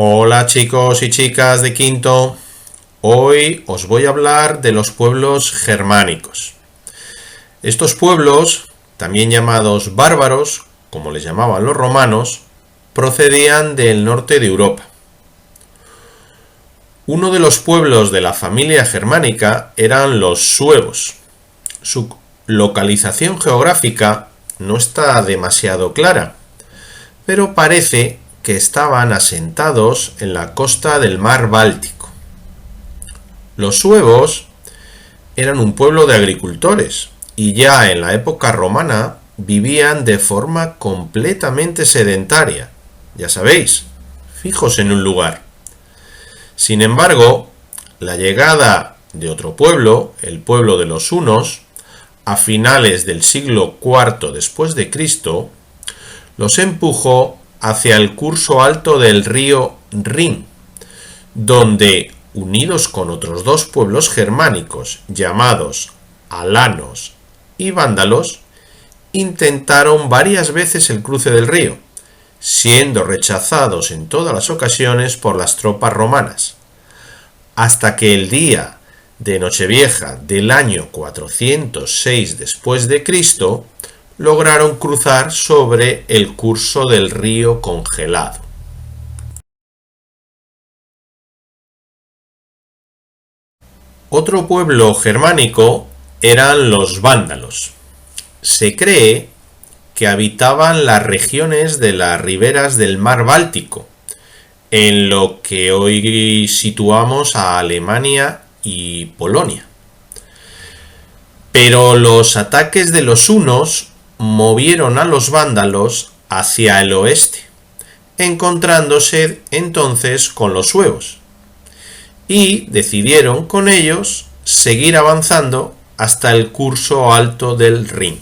Hola chicos y chicas de quinto, hoy os voy a hablar de los pueblos germánicos. Estos pueblos, también llamados bárbaros, como les llamaban los romanos, procedían del norte de Europa. Uno de los pueblos de la familia germánica eran los suevos. Su localización geográfica no está demasiado clara, pero parece que estaban asentados en la costa del mar Báltico. Los suevos eran un pueblo de agricultores y ya en la época romana vivían de forma completamente sedentaria, ya sabéis, fijos en un lugar. Sin embargo, la llegada de otro pueblo, el pueblo de los hunos, a finales del siglo IV después de Cristo, los empujó hacia el curso alto del río Rin, donde, unidos con otros dos pueblos germánicos llamados alanos y vándalos, intentaron varias veces el cruce del río, siendo rechazados en todas las ocasiones por las tropas romanas, hasta que el día de Nochevieja del año 406 después de Cristo lograron cruzar sobre el curso del río congelado. Otro pueblo germánico eran los vándalos. Se cree que habitaban las regiones de las riberas del mar Báltico, en lo que hoy situamos a Alemania y Polonia. Pero los ataques de los hunos movieron a los vándalos hacia el oeste, encontrándose entonces con los suevos, y decidieron con ellos seguir avanzando hasta el curso alto del Rin.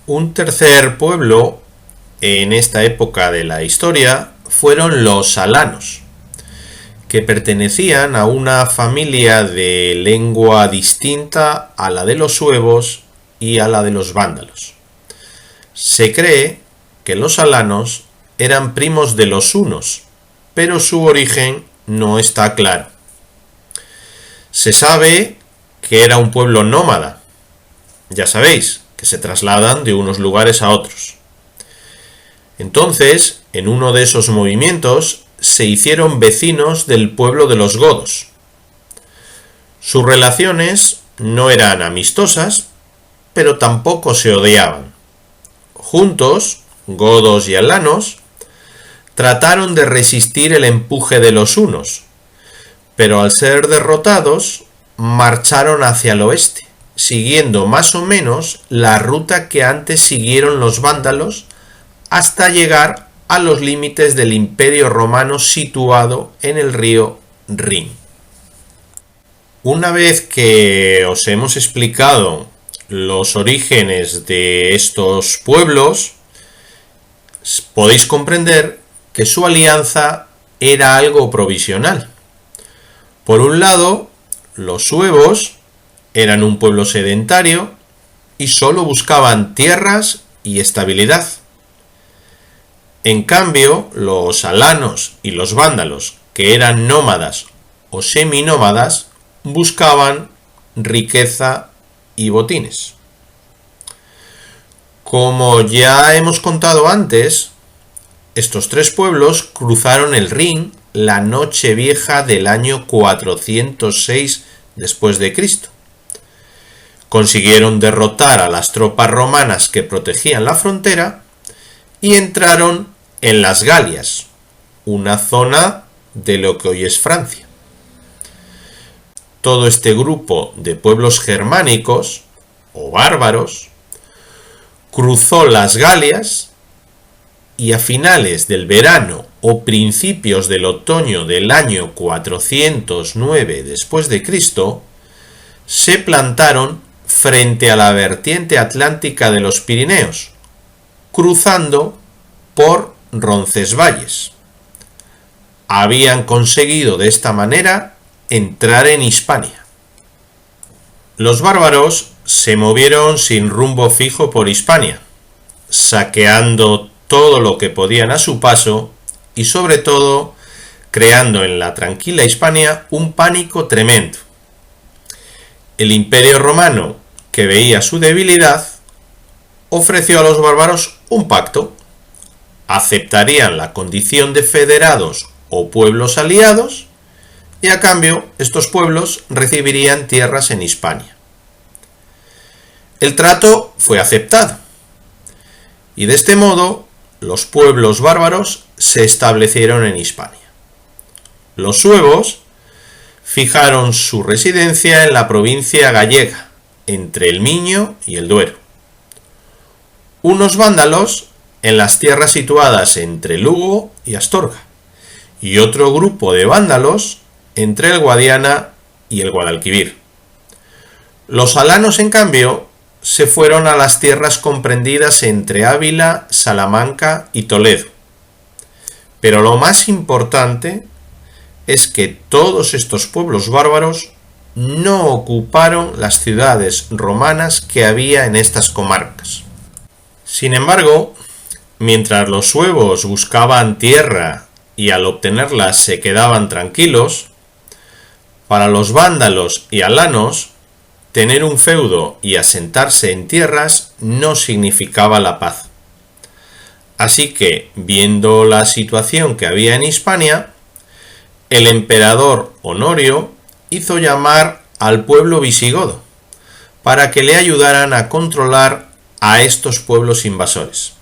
Un tercer pueblo en esta época de la historia fueron los alanos, que pertenecían a una familia de lengua distinta a la de los suevos y a la de los vándalos. Se cree que los alanos eran primos de los hunos, pero su origen no está claro. Se sabe que era un pueblo nómada, ya sabéis, que se trasladan de unos lugares a otros. Entonces, en uno de esos movimientos, se hicieron vecinos del pueblo de los godos. Sus relaciones no eran amistosas, pero tampoco se odiaban. Juntos, godos y alanos, trataron de resistir el empuje de los hunos, pero al ser derrotados, marcharon hacia el oeste, siguiendo más o menos la ruta que antes siguieron los vándalos hasta llegar a los límites del Imperio Romano situado en el río Rin. Una vez que os hemos explicado los orígenes de estos pueblos, podéis comprender que su alianza era algo provisional. Por un lado, los suevos eran un pueblo sedentario y solo buscaban tierras y estabilidad. En cambio, los alanos y los vándalos, que eran nómadas o seminómadas, buscaban riqueza y botines. Como ya hemos contado antes, estos tres pueblos cruzaron el Rin la Nochevieja del año 406 después de Cristo. Consiguieron derrotar a las tropas romanas que protegían la frontera y entraron en las Galias, una zona de lo que hoy es Francia. Todo este grupo de pueblos germánicos o bárbaros cruzó las Galias y a finales del verano o principios del otoño del año 409 después de Cristo se plantaron frente a la vertiente atlántica de los Pirineos, cruzando por Roncesvalles. Habían conseguido de esta manera entrar en Hispania. Los bárbaros se movieron sin rumbo fijo por Hispania, saqueando todo lo que podían a su paso y sobre todo creando en la tranquila Hispania un pánico tremendo. El Imperio Romano, que veía su debilidad, ofreció a los bárbaros un pacto. Aceptarían la condición de federados o pueblos aliados y a cambio estos pueblos recibirían tierras en Hispania. El trato fue aceptado y de este modo los pueblos bárbaros se establecieron en Hispania. Los suevos fijaron su residencia en la provincia gallega, entre el Miño y el Duero. Unos vándalos en las tierras situadas entre Lugo y Astorga, y otro grupo de vándalos entre el Guadiana y el Guadalquivir. Los alanos, en cambio, se fueron a las tierras comprendidas entre Ávila, Salamanca y Toledo. Pero lo más importante es que todos estos pueblos bárbaros no ocuparon las ciudades romanas que había en estas comarcas. Sin embargo, mientras los suevos buscaban tierra y al obtenerla se quedaban tranquilos, para los vándalos y alanos, tener un feudo y asentarse en tierras no significaba la paz. Así que, viendo la situación que había en Hispania, el emperador Honorio hizo llamar al pueblo visigodo para que le ayudaran a controlar a estos pueblos invasores.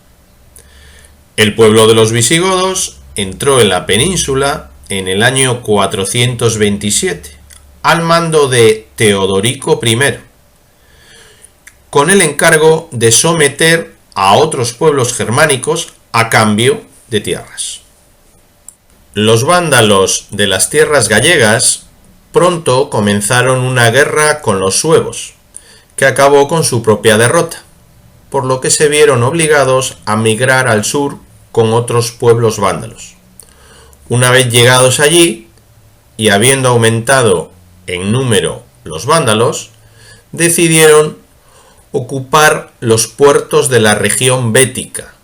El pueblo de los visigodos entró en la península en el año 427, al mando de Teodorico I, con el encargo de someter a otros pueblos germánicos a cambio de tierras. Los vándalos de las tierras gallegas pronto comenzaron una guerra con los suevos, que acabó con su propia derrota, por lo que se vieron obligados a migrar al sur con otros pueblos vándalos. Una vez llegados allí, y habiendo aumentado en número los vándalos, decidieron ocupar los puertos de la región bética,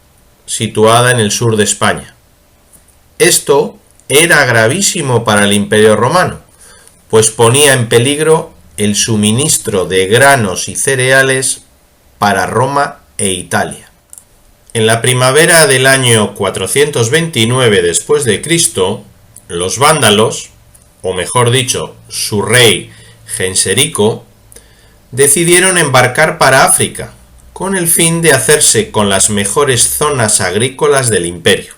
situada en el sur de España. Esto era gravísimo para el Imperio Romano, pues ponía en peligro el suministro de granos y cereales para Roma e Italia. En la primavera del año 429 después de Cristo, los vándalos, o mejor dicho, su rey Genserico, decidieron embarcar para África, con el fin de hacerse con las mejores zonas agrícolas del imperio.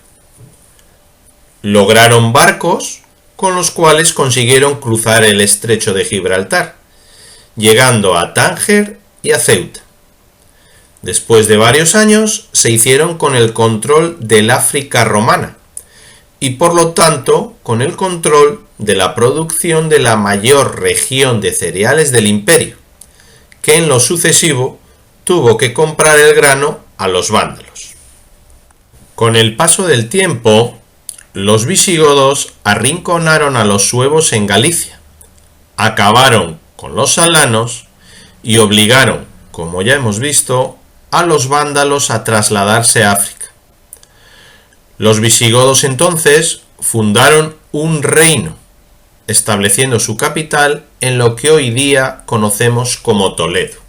Lograron barcos con los cuales consiguieron cruzar el estrecho de Gibraltar, llegando a Tánger y a Ceuta. Después de varios años se hicieron con el control del África romana y por lo tanto con el control de la producción de la mayor región de cereales del imperio, que en lo sucesivo tuvo que comprar el grano a los vándalos. Con el paso del tiempo, los visigodos arrinconaron a los suevos en Galicia, acabaron con los alanos y obligaron, como ya hemos visto, a los vándalos a trasladarse a África. Los visigodos entonces fundaron un reino, estableciendo su capital en lo que hoy día conocemos como Toledo.